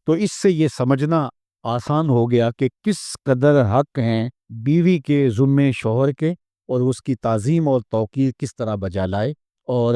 تو اس سے یہ سمجھنا آسان ہو گیا کہ کس قدر حق ہیں بیوی کے ذمے شوہر کے، اور اس کی تعظیم اور توقیر کس طرح بجا لائے، اور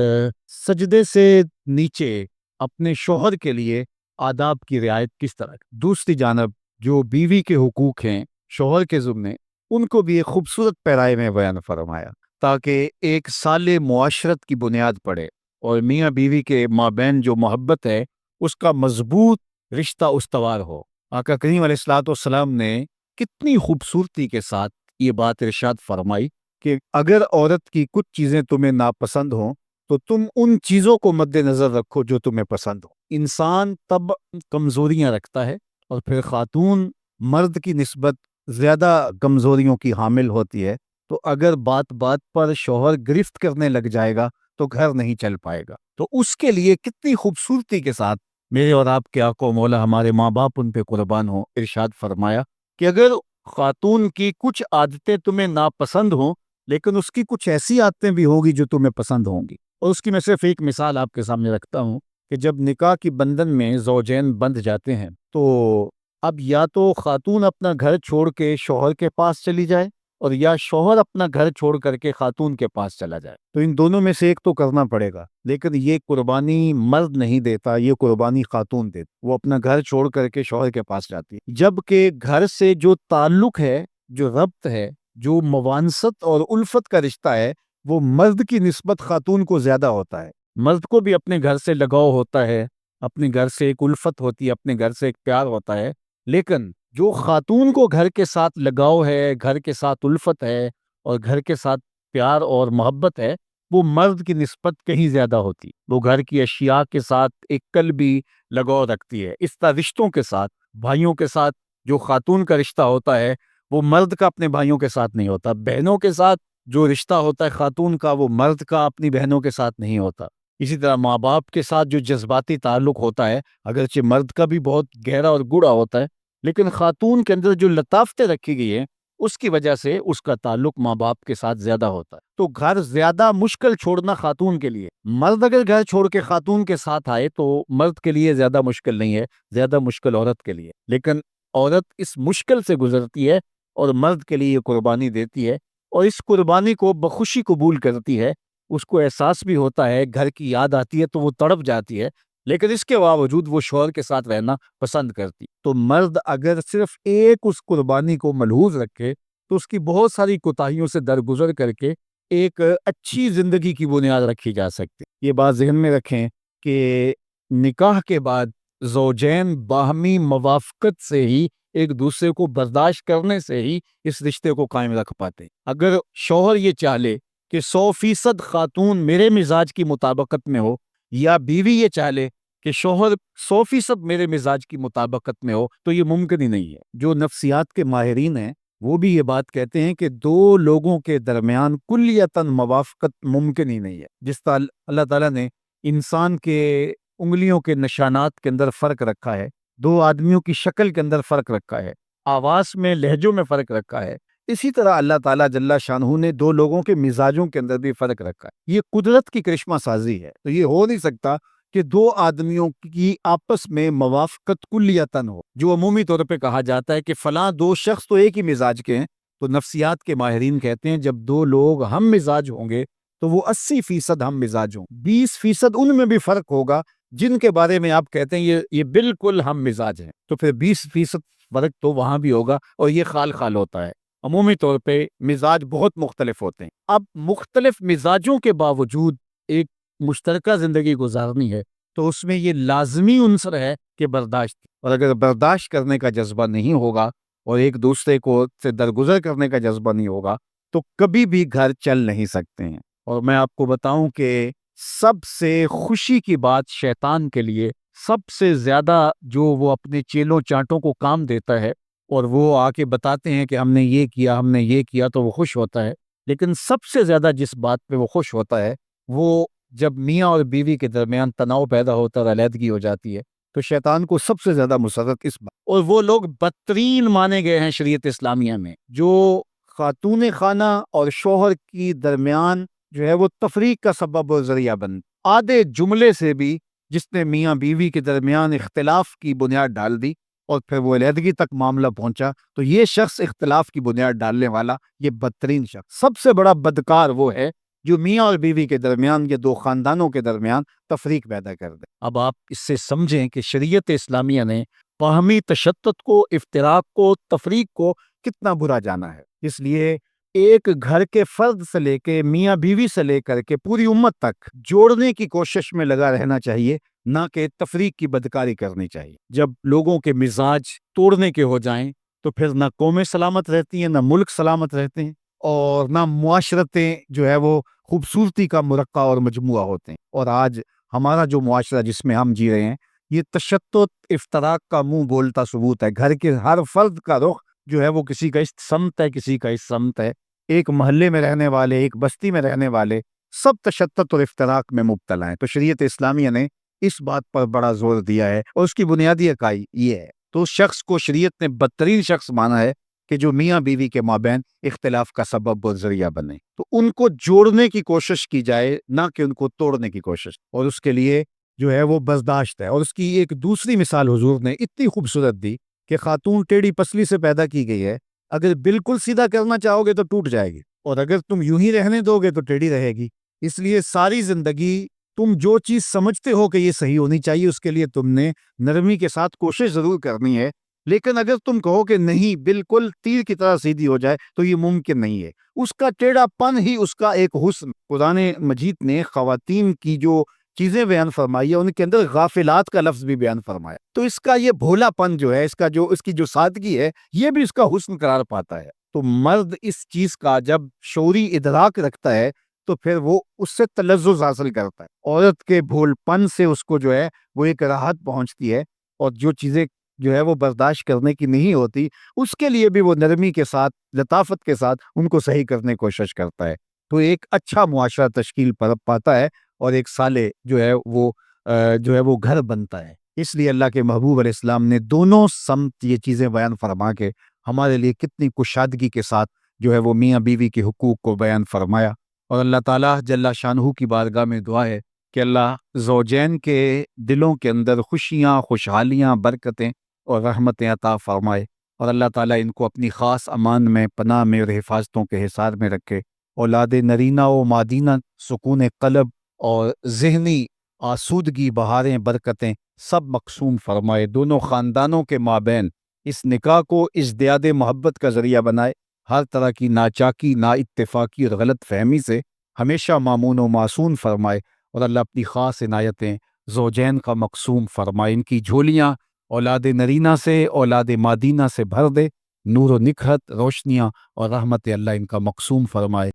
سجدے سے نیچے اپنے شوہر کے لیے آداب کی رعایت کس طرح۔ دوسری جانب جو بیوی کے حقوق ہیں شوہر کے ذمے، ان کو بھی ایک خوبصورت پیرائے میں بیان فرمایا تاکہ ایک صالح معاشرت کی بنیاد پڑے، اور میاں بیوی کے مابین جو محبت ہے اس کا مضبوط رشتہ استوار ہو۔ آقا کریم علیہ الصلوۃ والسلام نے کتنی خوبصورتی کے ساتھ یہ بات ارشاد فرمائی کہ اگر عورت کی کچھ چیزیں تمہیں ناپسند ہوں تو تم ان چیزوں کو مد نظر رکھو جو تمہیں پسند ہو۔ انسان تب کمزوریاں رکھتا ہے، اور پھر خاتون مرد کی نسبت زیادہ کمزوریوں کی حامل ہوتی ہے، تو اگر بات بات پر شوہر گرفت کرنے لگ جائے گا تو گھر نہیں چل پائے گا۔ تو اس کے لیے کتنی خوبصورتی کے ساتھ میرے اور آپ کے آقا و مولا ہمارے ماں باپ ان پہ قربان ہوں ارشاد فرمایا کہ اگر خاتون کی کچھ عادتیں تمہیں ناپسند ہوں لیکن اس کی کچھ ایسی عادتیں بھی ہوگی جو تمہیں پسند ہوں گی، اور اس کی میں صرف ایک مثال آپ کے سامنے رکھتا ہوں کہ جب نکاح کی بندھن میں زوجین بندھ جاتے ہیں تو اب یا تو خاتون اپنا گھر چھوڑ کے شوہر کے پاس چلی جائے، اور یا شوہر اپنا گھر چھوڑ کر کے خاتون کے پاس چلا جائے، تو ان دونوں میں سے ایک تو کرنا پڑے گا، لیکن یہ قربانی مرد نہیں دیتا، یہ قربانی خاتون دیتی، وہ اپنا گھر چھوڑ کر کے شوہر کے پاس جاتی ہے، جبکہ گھر سے جو تعلق ہے، جو ربط ہے، جو موانست اور الفت کا رشتہ ہے، وہ مرد کی نسبت خاتون کو زیادہ ہوتا ہے۔ مرد کو بھی اپنے گھر سے لگاؤ ہوتا ہے، اپنے گھر سے ایک الفت ہوتی ہے، اپنے گھر سے ایک پیار ہوتا ہے، لیکن جو خاتون کو گھر کے ساتھ لگاؤ ہے، گھر کے ساتھ الفت ہے، اور گھر کے ساتھ پیار اور محبت ہے، وہ مرد کی نسبت کہیں زیادہ ہوتی۔ وہ گھر کی اشیاء کے ساتھ ایک قلبی لگاؤ رکھتی ہے۔ اس طرح رشتوں کے ساتھ، بھائیوں کے ساتھ جو خاتون کا رشتہ ہوتا ہے وہ مرد کا اپنے بھائیوں کے ساتھ نہیں ہوتا، بہنوں کے ساتھ جو رشتہ ہوتا ہے خاتون کا وہ مرد کا اپنی بہنوں کے ساتھ نہیں ہوتا۔ اسی طرح ماں باپ کے ساتھ جو جذباتی تعلق ہوتا ہے اگرچہ مرد کا بھی بہت گہرا اور گوڑا ہوتا ہے، لیکن خاتون کے اندر جو لطافتیں رکھی گئی ہیں اس کی وجہ سے اس کا تعلق ماں باپ کے ساتھ زیادہ ہوتا ہے۔ تو گھر زیادہ مشکل چھوڑنا خاتون کے لیے، مرد اگر گھر چھوڑ کے خاتون کے ساتھ آئے تو مرد کے لیے زیادہ مشکل نہیں ہے، زیادہ مشکل عورت کے لیے، لیکن عورت اس مشکل سے گزرتی ہے اور مرد کے لیے یہ قربانی دیتی ہے، اور اس قربانی کو بخوشی قبول کرتی ہے۔ اس کو احساس بھی ہوتا ہے، گھر کی یاد آتی ہے تو وہ تڑپ جاتی ہے، لیکن اس کے باوجود وہ شوہر کے ساتھ رہنا پسند کرتی۔ تو مرد اگر صرف ایک اس قربانی کو ملحوظ رکھے تو اس کی بہت ساری کوتاہیوں سے درگزر کر کے ایک اچھی زندگی کی بنیاد رکھی جا سکتی۔ یہ بات ذہن میں رکھیں کہ نکاح کے بعد زوجین باہمی موافقت سے ہی، ایک دوسرے کو برداشت کرنے سے ہی اس رشتے کو قائم رکھ پاتے۔ اگر شوہر یہ چاہے کہ 100% خاتون میرے مزاج کی مطابقت میں ہو، یا بیوی یہ چاہے کہ شوہر 100% میرے مزاج کی مطابقت میں ہو، تو یہ ممکن ہی نہیں ہے۔ جو نفسیات کے ماہرین ہیں وہ بھی یہ بات کہتے ہیں کہ دو لوگوں کے درمیان کلیتاً موافقت ممکن ہی نہیں ہے۔ جس طرح اللہ تعالیٰ نے انسان کے انگلیوں کے نشانات کے اندر فرق رکھا ہے، دو آدمیوں کی شکل کے اندر فرق رکھا ہے، آواز میں، لہجوں میں فرق رکھا ہے، اسی طرح اللہ تعالیٰ جل شانہ نے دو لوگوں کے مزاجوں کے اندر بھی فرق رکھا ہے۔ یہ قدرت کی کرشمہ سازی ہے، تو یہ ہو نہیں سکتا کہ دو آدمیوں کی آپس میں موافقت کلیتاً ہو۔ جو عمومی طور پہ کہا جاتا ہے کہ فلاں دو شخص تو ایک ہی مزاج کے ہیں، تو نفسیات کے ماہرین کہتے ہیں جب دو لوگ ہم مزاج ہوں گے تو وہ 80% ہم مزاج ہوں، 20% ان میں بھی فرق ہوگا جن کے بارے میں آپ کہتے ہیں یہ بالکل ہم مزاج ہیں، تو پھر 20% فرق تو وہاں بھی ہوگا، اور یہ خال خال ہوتا ہے۔ عمومی طور پہ مزاج بہت مختلف ہوتے ہیں۔ اب مختلف مزاجوں کے باوجود ایک مشترکہ زندگی گزارنی ہے تو اس میں یہ لازمی عنصر ہے کہ برداشت، اور اگر برداشت کرنے کا جذبہ نہیں ہوگا اور ایک دوسرے کو سے درگزر کرنے کا جذبہ نہیں ہوگا تو کبھی بھی گھر چل نہیں سکتے ہیں۔ اور میں آپ کو بتاؤں کہ سب سے خوشی کی بات شیطان کے لیے، سب سے زیادہ جو وہ اپنے چیلوں چانٹوں کو کام دیتا ہے اور وہ آ کے بتاتے ہیں کہ ہم نے یہ کیا، ہم نے یہ کیا، تو وہ خوش ہوتا ہے، لیکن سب سے زیادہ جس بات پہ وہ خوش ہوتا ہے وہ جب میاں اور بیوی کے درمیان تناؤ پیدا ہوتا ہے، علیحدگی ہو جاتی ہے، تو شیطان کو سب سے زیادہ مسرت اس بات، اور وہ لوگ بدترین مانے گئے ہیں شریعت اسلامیہ میں، جو خاتون خانہ اور شوہر کی درمیان جو ہے وہ تفریق کا سبب اور ذریعہ بند، آدھے جملے سے بھی جس نے میاں بیوی کے درمیان اختلاف کی بنیاد ڈال دی اور پھر وہ علیحدگی تک معاملہ پہنچا، تو یہ شخص اختلاف کی بنیاد ڈالنے والا یہ بدترین شخص، سب سے بڑا بدکار وہ ہے جو میاں اور بیوی کے درمیان یا دو خاندانوں کے درمیان تفریق پیدا کر دے۔ اب آپ اس سے سمجھیں کہ شریعت اسلامیہ نے باہمی تشدد کو، افتراق کو، تفریق کو کتنا برا جانا ہے۔ اس لیے ایک گھر کے فرد سے لے کے میاں بیوی سے لے کر کے پوری امت تک جوڑنے کی کوشش میں لگا رہنا چاہیے، نہ کہ تفریق کی بدکاری کرنی چاہیے۔ جب لوگوں کے مزاج توڑنے کے ہو جائیں تو پھر نہ قومیں سلامت رہتی ہیں، نہ ملک سلامت رہتے ہیں، اور نہ معاشرتیں جو ہے وہ خوبصورتی کا مرقع اور مجموعہ ہوتے ہیں۔ اور آج ہمارا جو معاشرہ جس میں ہم جی رہے ہیں، یہ تشدد، افتراق کا منہ بولتا ثبوت ہے۔ گھر کے ہر فرد کا رخ جو ہے وہ کسی کا اس سمت ہے، کسی کا اس سمت ہے۔ ایک محلے میں رہنے والے، ایک بستی میں رہنے والے سب تشدد اور افتراق میں مبتلا ہیں۔ تو شریعت اسلامیہ نے اس بات پر بڑا زور دیا ہے، اور اس کی بنیادی اکائی یہ ہے۔ تو اس شخص کو شریعت نے بدترین شخص مانا ہے کہ جو میاں بیوی کے مابین اختلاف کا سبب اور ذریعہ بنے۔ تو ان کو جوڑنے کی کوشش کی جائے، نہ کہ ان کو توڑنے کی کوشش، اور اس کے لیے جو ہے وہ برداشت ہے۔ اور اس کی ایک دوسری مثال حضور نے اتنی خوبصورت دی کہ خاتون ٹیڑھی پسلی سے پیدا کی گئی ہے، اگر بالکل سیدھا کرنا چاہو گے تو ٹوٹ جائے گی، اور اگر تم یوں ہی رہنے دو گے تو ٹیڑھی رہے گی۔ اس لیے ساری زندگی تم جو چیز سمجھتے ہو کہ یہ صحیح ہونی چاہیے، اس کے لیے تم نے نرمی کے ساتھ کوشش ضرور کرنی ہے، لیکن اگر تم کہو کہ نہیں بالکل تیر کی طرح سیدھی ہو جائے تو یہ ممکن نہیں ہے۔ اس کا ٹیڑھا پن ہی اس کا ایک حسن۔ قرآن مجید نے خواتین کی جو چیزیں بیان فرمائی ہے ان کے اندر غافلات کا لفظ بھی بیان فرمایا، تو اس کا یہ بھولا پن جو ہے، اس کی جو سادگی ہے، یہ بھی اس کا حسن قرار پاتا ہے۔ تو مرد اس چیز کا جب شعوری ادراک رکھتا ہے تو پھر وہ اس سے تلذذ حاصل کرتا ہے۔ عورت کے بھول پن سے اس کو جو ہے وہ ایک راحت پہنچتی ہے، اور جو چیزیں جو ہے وہ برداشت کرنے کی نہیں ہوتی، اس کے لیے بھی وہ نرمی کے ساتھ، لطافت کے ساتھ ان کو صحیح کرنے کی کوشش کرتا ہے۔ تو ایک اچھا معاشرہ تشکیل پاتا ہے، اور ایک صالح جو ہے وہ گھر بنتا ہے۔ اس لیے اللہ کے محبوب علیہ السلام نے دونوں سمت یہ چیزیں بیان فرما کے ہمارے لیے کتنی کشادگی کے ساتھ جو ہے وہ میاں بیوی کے حقوق کو بیان فرمایا۔ اور اللہ تعالیٰ جل شانہ کی بارگاہ میں دعا ہے کہ اللہ زوجین کے دلوں کے اندر خوشیاں، خوشحالیاں، برکتیں اور رحمتیں عطا فرمائے، اور اللہ تعالیٰ ان کو اپنی خاص امان میں، پناہ میں اور حفاظتوں کے حصار میں رکھے۔ اولاد نرینہ و مادینہ، سکون قلب اور ذہنی آسودگی، بہاریں، برکتیں سب مقسوم فرمائے۔ دونوں خاندانوں کے مابین اس نکاح کو ازدیاد محبت کا ذریعہ بنائے، ہر طرح کی ناچاکی، نا اتفاقی اور غلط فہمی سے ہمیشہ مامون و معصوم فرمائے، اور اللہ اپنی خاص عنایتیں زوجین کا مقسوم فرمائے۔ ان کی جھولیاں اولاد نرینہ سے، اولاد مادینہ سے بھر دے، نور و نکھت، روشنیاں اور رحمت اللہ ان کا مقسوم فرمائے۔